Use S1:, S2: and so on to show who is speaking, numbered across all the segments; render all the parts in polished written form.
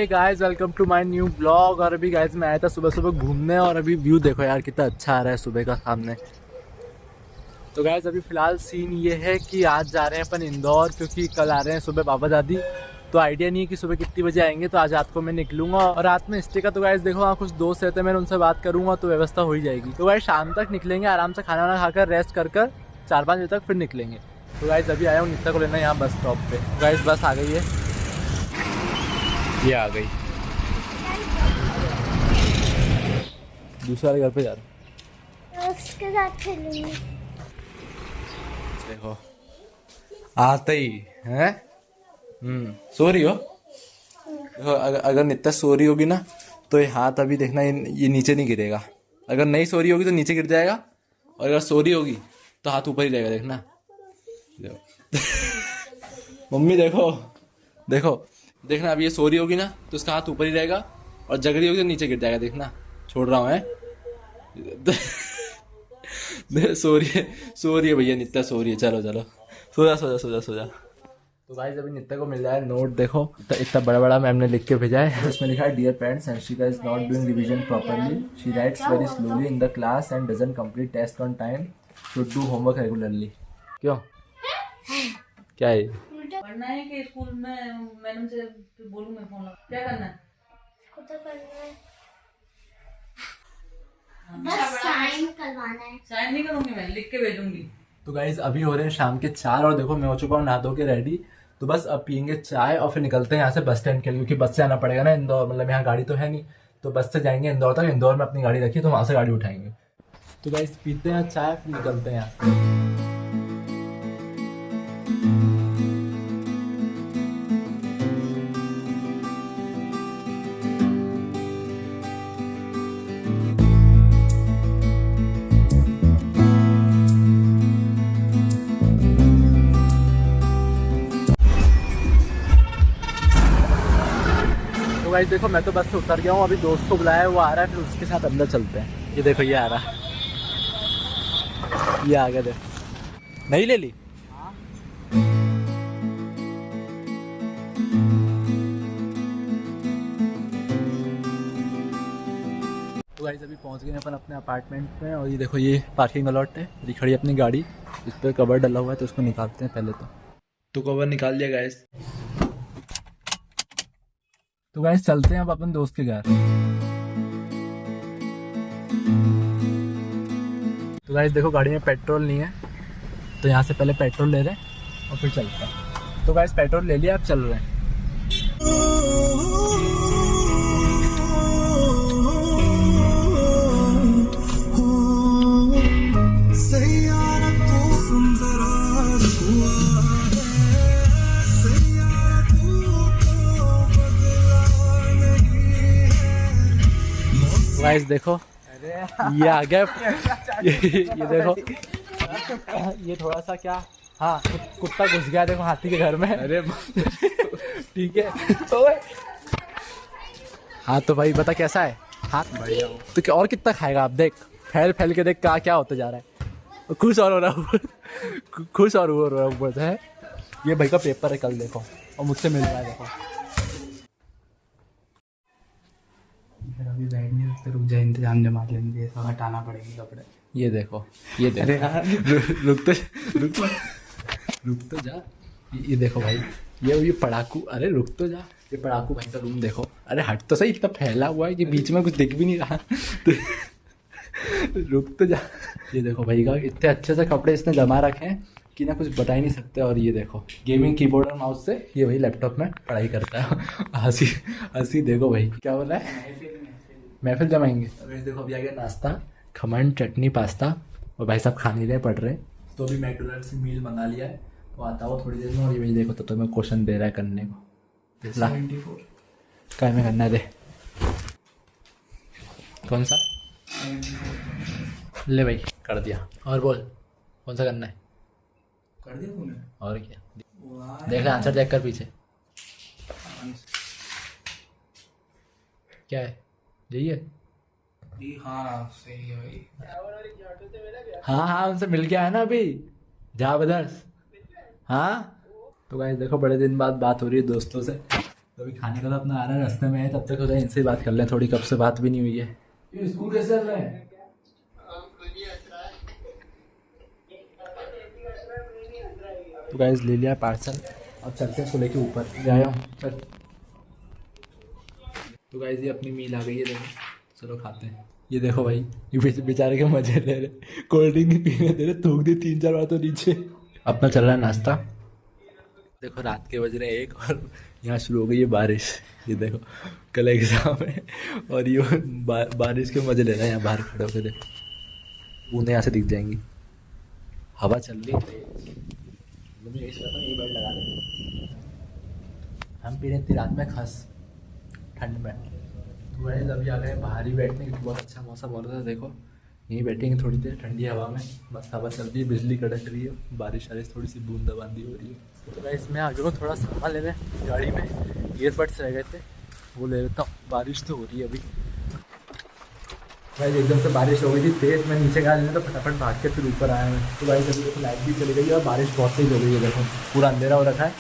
S1: Hey guys, welcome to my new blog. और अभी guys मैं आया था सुबह सुबह घूमने, और अभी व्यू देखो यार कितना अच्छा आ रहा है सुबह का सामने। तो गाइस अभी फिलहाल सीन ये है कि आज जा रहे हैं अपन इंदौर, क्योंकि कल आ रहे हैं सुबह बाबा दादी। तो आइडिया नहीं है कि सुबह कितनी बजे आएंगे, तो आज रात को मैं निकलूंगा। और रात में स्टे का तो गाइस देखो, वहाँ कुछ दोस्त रहते हैं, मैं उनसे बात करूंगा तो व्यवस्था हो ही जाएगी। तो गाइस शाम तक निकलेंगे, आराम से खाना वाना खाकर रेस्ट कर 4-5 बजे तक फिर निकलेंगे। तो गाइस अभी आया हूँ नित्ता को लेना यहाँ बस स्टॉप पे। गाइस बस आ गई है, ये आ गई। दूसरे वाले घर पे जा रहा हूँ,
S2: उसके साथ खेलूंगी।
S1: देखो आते ही है। सो रही हो? देखो अगर नित्ता सो रही होगी ना तो ये हाथ अभी देखना, ये नीचे नहीं गिरेगा। अगर नहीं सो रही होगी तो नीचे गिर जाएगा, और अगर सो रही होगी तो हाथ ऊपर ही रहेगा। देखना मम्मी देखो देखो देखना, अभी ये सो रही होगी ना तो उसका हाथ ऊपर ही रहेगा, और जग रही होगी तो नीचे गिर जाएगा। देखना, छोड़ रहा हूँ है। सो रही है भैया, नित्ता सो रही है। चलो चलो सो जा सो जा सो जा सो जा। तो गाइस अभी नित्ता को मिल जाए नोट। देखो इतना बड़ा बड़ा मैम ने लिख के भेजा है। उसमें लिखा है, dear parents, Harshika is not doing revision properly, she writes very slowly in the class and doesn't complete test on time, should do homework regularly. क्यों, क्या है?
S3: पढ़ना है कि स्कूल में मैडम से बोलूं मैं फोन क्या करना है?
S2: खुद तो करना है, बस साइन करवाना है।
S3: साइन नहीं करूंगी, मैं लिख के भेजूंगी।
S1: तो गाइज अभी हो रहे हैं शाम के 4, और देखो मैं हो चुका हूँ नहा धो के रेडी। तो बस अब पियेंगे चाय और फिर निकलते हैं यहाँ से बस स्टैंड के लिए, क्योंकि बस से आना पड़ेगा ना इंदौर। मतलब यहाँ गाड़ी तो है नहीं, तो बस से जाएंगे इंदौर तक। इंदौर में अपनी गाड़ी रखी तो वहाँ से गाड़ी उठाएंगे। तो गाइज पीते हैं चाय फिर निकलते हैं यहाँ से। गाइस देखो मैं तो बस से उतर गया हूँ, अभी दोस्त को बुलाया है, वो आ रहा है, फिर उसके साथ अंदर चलते हैं। ये देखो ये आ रहा है, ये आ गया। देखो नहीं ले ली। तो गाइस अभी पहुँच गए अपन अपने अपार्टमेंट में, और ये देखो ये पार्किंग अलॉट है, ये खड़ी अपनी गाड़ी, इस पर कवर डला हुआ है, तो उसको निकालते हैं पहले। तो कवर निकाल लिया गाइस। तो गाइस चलते हैं अब अपन दोस्त के घर। तो गाइस देखो गाड़ी में पेट्रोल नहीं है, तो यहाँ से पहले पेट्रोल ले रहे हैं और फिर चलते हैं। तो गाइस पेट्रोल ले लिया, अब चल रहे हैं। गाइस देखो ये आ गया। ये देखो ये थोड़ा सा क्या, हाँ कुत्ता घुस गया देखो हाथी के घर में। अरे ठीक है। हाँ तो भाई बता कैसा है? हाँ बढ़िया हो। तो क्या और कितना खाएगा? आप देख फैल फैल के देख क्या होते जा रहा है। खुश और हो रहा हूँ, खुश और हो रहा हूँ ऊपर से। ये भाई का पेपर है कल, देखो, और मुझसे मिल रहा है। देखो
S4: अभी बैठ नहीं सकते, रुक जाए, इंतजाम जमा लेंगे, सब हटाना पड़ेंगे कपड़े।
S1: ये देखो ये देखो। अरे यार रुक तो जा। ये देखो भाई, ये पड़ाकू, अरे रुक तो जा। ये पड़ाकू भाई का रूम देखो। अरे हट तो सही, इतना फैला हुआ है कि बीच में कुछ दिख भी नहीं रहा। रुक तो जा। ये देखो भाई का इतने अच्छे से कपड़े इसने जमा रखे हैं कि ना कुछ बता ही नहीं सकते। और ये देखो गेमिंग कीबोर्ड और माउस से ये भाई लैपटॉप में पढ़ाई करता है। हंसी देखो भाई, क्या बोला है? महफिल जमाएंगे। देखो अभी आ गया नाश्ता, खमन चटनी पास्ता, और भाई साहब खा नहीं रहे, पढ़ रहे। तो अभी मैकडोनल्ड से मील मंगा लिया है, तो आता हुआ थोड़ी देर में। और ये भाई देखो तो तुम्हें क्वेश्चन दे रहा है करने को। 74 क्या में करना है? दे कौन सा? ले भाई कर दिया। और बोल कौन सा करना है?
S4: कर दिया तूने?
S1: और क्या देख रहा, आंसर चेक कर पीछे क्या है। यही है?
S4: हाँ सही है भाई।
S1: हाँ उनसे मिल के आया ना अभी, जा बदर्स। हाँ तो गाइस देखो बड़े दिन बाद बात हो रही है दोस्तों से। तो अभी खाने का तो अपना आ रहा है, रास्ते में है, तब तक हो जाए इनसे बात कर लें थोड़ी, कब से बात भी नहीं हुई है। ये स्कूल कैसे चल रहा है? तो गाइस ले लिया पार्सल, अब चलते हैं सोले के ऊपर, ले आया हूँ चल। तो गाइस ये अपनी मील आ गई है, देखो चलो खाते हैं। ये देखो भाई, ये बेचारे के मजे ले रहे, कोल्ड ड्रिंक नहीं पीने दे रहे, थूक दी 3-4 बार तो नीचे। अपना चल रहा है नाश्ता। देखो रात के बज रहे 1 और यहाँ शुरू हो गई है बारिश। ये देखो कल एग्जाम है और ये बारिश के मजे ले रहे हैं यहाँ बाहर खड़े होकर। देखो बूंदे यहाँ से दिख जाएंगी, हवा चल रही है। यही सोचा था ये बेड लगा लें, हम पी रहे इतनी रात में खस ठंड में। तो गाइस अभी आ गए बाहर ही बैठने, क्योंकि बहुत अच्छा मौसम हो रहा था। देखो यहीं बैठेंगे थोड़ी देर ठंडी हवा में, बस हवा चल रही है, बिजली कड़क रही है, बारिश वारिश थोड़ी सी बूंदाबांदी हो रही है। तो गाइस मैं आगे को थोड़ा सामान लेने गाड़ी में, ईयरबड्स रह गए थे वो ले लेता हूँ। बारिश तो हो रही है अभी भाई, एकदम से बारिश हो गई थी तेज़, मैं नीचे गया लेने तो फटाफट भाग के फिर ऊपर आया मैं। तो भाई अभी देखो लाइट भी चली गई और बारिश बहुत तेज हो गई है, देखो पूरा अंधेरा हो रखा है।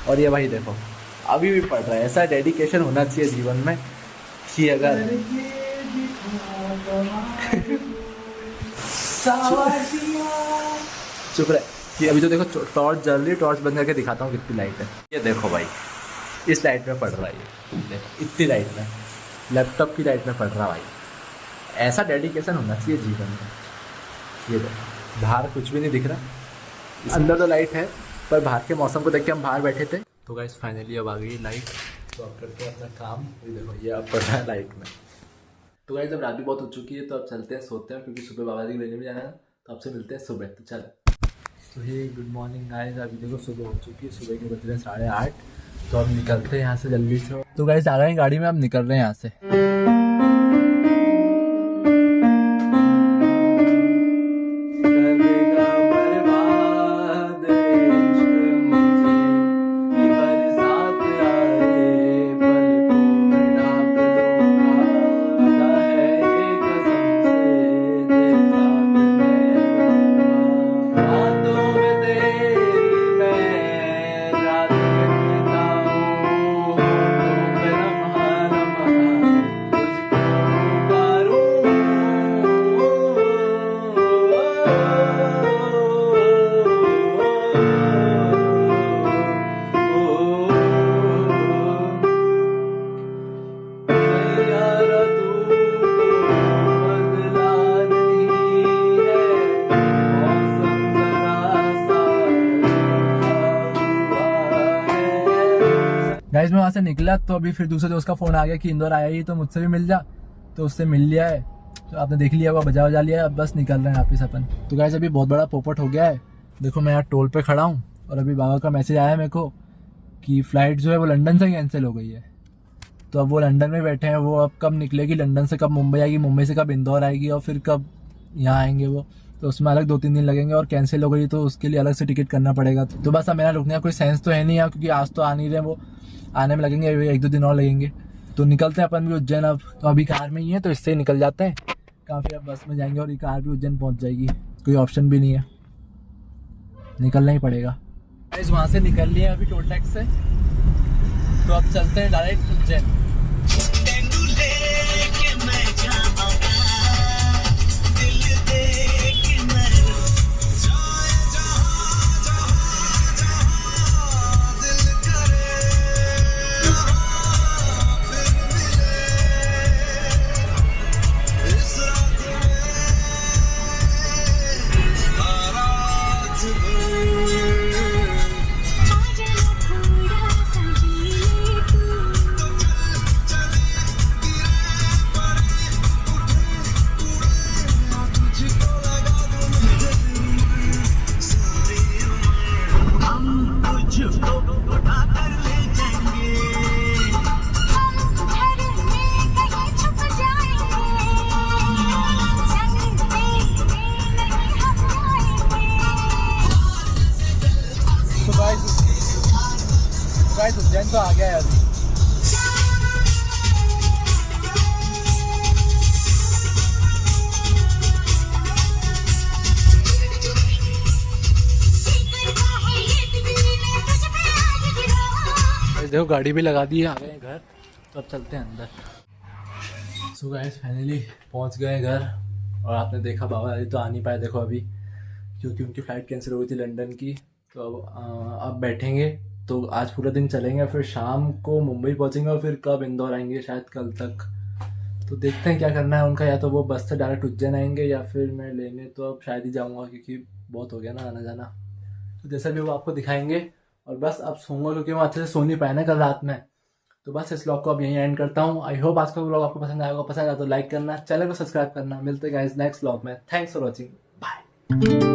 S1: और ये भाई देखो अभी भी पड़ रहा है। ऐसा डेडिकेशन होना चाहिए जीवन में कि अगर चुप रहे कि अभी तो देखो टॉर्च जल रही है, टॉर्च बंद करके दिखाता हूँ कितनी लाइट है। ये देखो भाई इस लाइट में पड़ रहा है, ये देखो इतनी लाइट में, लैपटॉप की लाइट में पड़ रहा भाई। ऐसा डेडिकेशन होना चाहिए जीवन में। ये देखो बाहर कुछ भी नहीं दिख रहा, अंदर तो लाइट है पर बाहर के मौसम को देख के हम बाहर बैठे थे। तो गाइस फाइनली अब आ गई लाइट, तो अब करते हैं अपना काम। ये देखो ये अब पड़ रहा है लाइट में। तो गाइस अब रात भी बहुत हो चुकी है, तो अब चलते हैं सोते हैं, क्योंकि सुबह बाबा जी के लेने भी जाना है। तो आपसे मिलते हैं सुबह। तो चल तो हे गुड मॉर्निंग गाइस, अभी देखो सुबह हो चुकी है, सुबह के बज रहे हैं 8:30। तो अब निकलते हैं यहाँ से जल्दी से। तो गाइस आ गए गाड़ी में, अब निकल रहे हैं यहाँ से। गाइस मैं वहाँ से निकला, तो अभी फिर दूसरे दोस्त का फोन आ गया कि इंदौर आया ही तो मुझसे भी मिल जा। तो उससे मिल लिया है, तो आपने देख लिया, वो बजा लिया है, अब बस निकल रहे हैं वापिस अपन। तो गाइस अभी बहुत बड़ा पोपट हो गया है। देखो मैं यहाँ टोल पे खड़ा हूँ और अभी बाबा का मैसेज आया मेरे को कि फ़्लाइट जो है वो लंदन से कैंसिल हो गई है। तो अब वो लंदन में बैठे हैं, वो अब कब निकलेगी लंदन से, कब मुंबई आएगी, मुंबई से कब इंदौर आएगी और फिर कब यहाँ आएंगे वो। तो उसमें अलग 2-3 दिन लगेंगे, और कैंसिल हो गई तो उसके लिए अलग से टिकट करना पड़ेगा। तो बस अब मेरा रुकने का कोई सेंस तो है नहीं यार, क्योंकि आज तो आ नहीं रहे, वो आने में लगेंगे 1-2 दिन और लगेंगे। तो निकलते हैं अपन भी उज्जैन। अब तो अभी कार में ही है, तो इससे ही निकल जाते हैं। काफ़ी अब बस में जाएंगे और ये कार भी उज्जैन पहुंच जाएगी, कोई ऑप्शन भी नहीं है, निकलना ही पड़ेगा। इस वहाँ से निकल लिए अभी टोल टैक्स से, तो अब चलते हैं डायरेक्ट उज्जैन। उज्जैन तो आ गया है अभी। देखो गाड़ी भी लगा दी है, आ गए हैं घर। तो अब चलते हैं अंदर। सो गाइस फाइनली पहुंच गए घर। और आपने देखा बाबा दादी तो आ नहीं पाए देखो अभी, क्योंकि उनकी फ़्लाइट कैंसिल हो गई थी लंदन की। तो अब बैठेंगे, तो आज पूरा दिन चलेंगे, फिर शाम को मुंबई पहुंचेंगे और फिर कब इंदौर आएंगे, शायद कल तक। तो देखते हैं क्या करना है उनका, या तो वो बस से डायरेक्ट उज्जैन आएंगे या फिर मैं लेने तो अब शायद ही जाऊँगा, क्योंकि बहुत हो गया ना आना जाना। तो जैसा भी वो आपको दिखाएंगे। और बस अब सोऊंगा, क्योंकि मैं अच्छे से सो नहीं पाया ना कल रात में। तो बस इस व्लॉग को अब यहीं एंड करता हूँ। आई होप आज का व्लॉग आपको पसंद आएगा। पसंद आया तो लाइक करना, चैनल को सब्सक्राइब करना। मिलते हैं गाइस नेक्स्ट व्लॉग में। Thanks for watching, bye.